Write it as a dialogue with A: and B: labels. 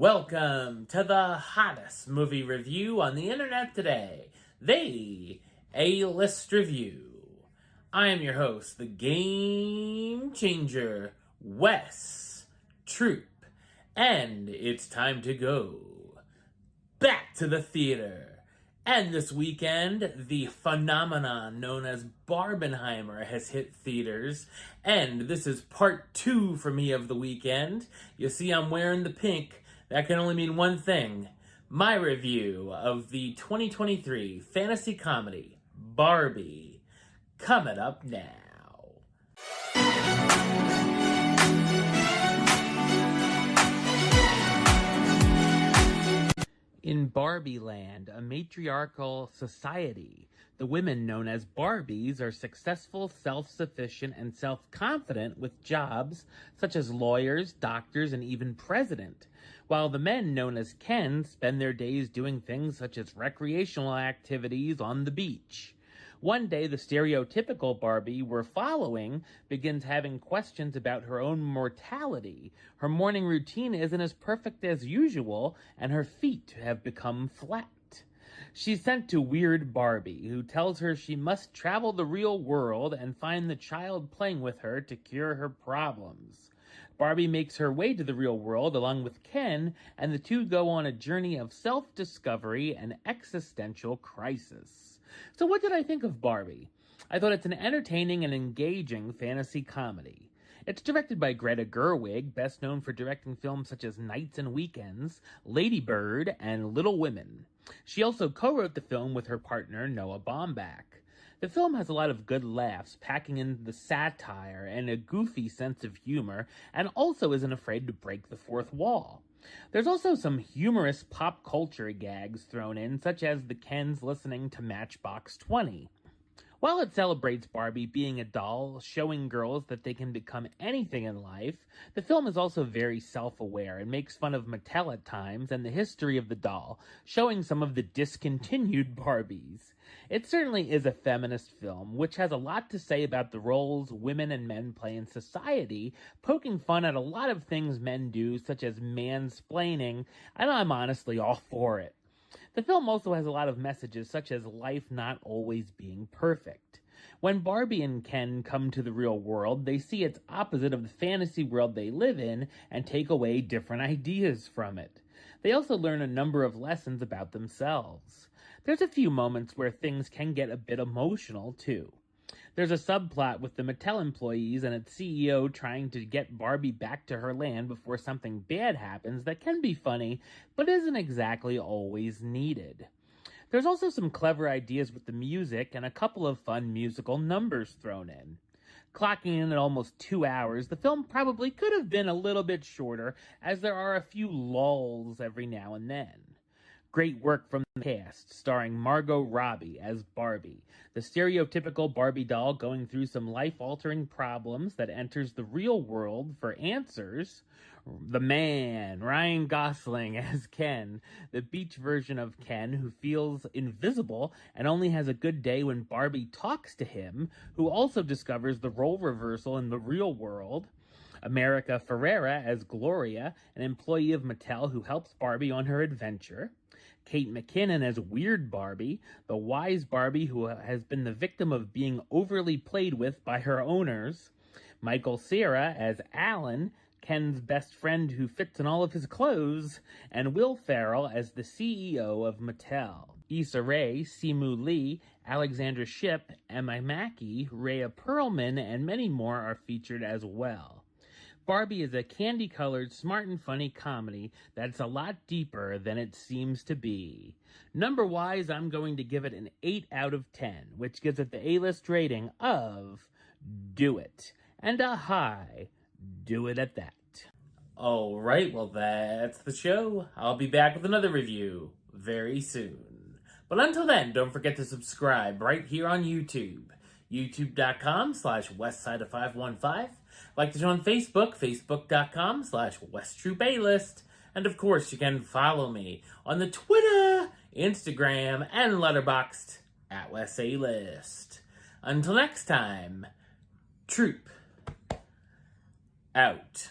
A: Welcome to the hottest movie review on the internet today, the A-List Review. I am your host, the Game Changer, Wes Troop, and it's time to go back to the theater. And this weekend, the phenomenon known as Barbenheimer has hit theaters, and this is part 2 for me of the weekend. You see I'm wearing the pink. That can only mean one thing. My review of the 2023 fantasy comedy, Barbie, coming up now. In Barbie Land, a matriarchal society, the women known as Barbies are successful, self-sufficient, and self-confident with jobs such as lawyers, doctors, and even president, while the men known as Ken spend their days doing things such as recreational activities on the beach. One day, the stereotypical Barbie we're following begins having questions about her own mortality. Her morning routine isn't as perfect as usual, and her feet have become flat. She's sent to Weird Barbie, who tells her she must travel the real world and find the child playing with her to cure her problems. Barbie makes her way to the real world along with Ken, and the two go on a journey of self-discovery and existential crisis. So what did I think of Barbie? I thought it's an entertaining and engaging fantasy comedy. It's directed by Greta Gerwig, best known for directing films such as Nights and Weekends, Lady Bird, and Little Women. She also co-wrote the film with her partner, Noah Baumbach. The film has a lot of good laughs, packing in the satire and a goofy sense of humor, and also isn't afraid to break the fourth wall. There's also some humorous pop culture gags thrown in, such as the Kens listening to Matchbox 20. While it celebrates Barbie being a doll, showing girls that they can become anything in life, the film is also very self-aware and makes fun of Mattel at times and the history of the doll, showing some of the discontinued Barbies. It certainly is a feminist film, which has a lot to say about the roles women and men play in society, poking fun at a lot of things men do, such as mansplaining, and I'm honestly all for it. The film also has a lot of messages, such as life not always being perfect. When Barbie and Ken come to the real world, they see its opposite of the fantasy world they live in and take away different ideas from it. They also learn a number of lessons about themselves. There's a few moments where things can get a bit emotional, too. There's a subplot with the Mattel employees and its CEO trying to get Barbie back to her land before something bad happens that can be funny, but isn't exactly always needed. There's also some clever ideas with the music and a couple of fun musical numbers thrown in. Clocking in at almost 2 hours, the film probably could have been a little bit shorter, as there are a few lulls every now and then. Great work from the cast, starring Margot Robbie as Barbie, the stereotypical Barbie doll going through some life-altering problems that enters the real world for answers. The man, Ryan Gosling as Ken, the beach version of Ken who feels invisible and only has a good day when Barbie talks to him, who also discovers the role reversal in the real world. America Ferrera as Gloria, an employee of Mattel who helps Barbie on her adventure. Kate McKinnon as Weird Barbie, the wise Barbie who has been the victim of being overly played with by her owners. Michael Cera as Alan, Ken's best friend who fits in all of his clothes. And Will Ferrell as the CEO of Mattel. Issa Rae, Simu Lee, Alexandra Shipp, Emma Mackey, Rhea Perlman, and many more are featured as well. Barbie is a candy-colored, smart and funny comedy that's a lot deeper than it seems to be. Number-wise, I'm going to give it an 8 out of 10, which gives it the A-list rating of Do It, and a high Do It at that. Alright, well that's the show. I'll be back with another review very soon. But until then, don't forget to subscribe right here on YouTube. youtube.com/westside515. Like to join Facebook, facebook.com/WestTroopAlist. And of course, you can follow me on the Twitter, Instagram, and Letterboxd at WesAlist. Until next time, Troop out.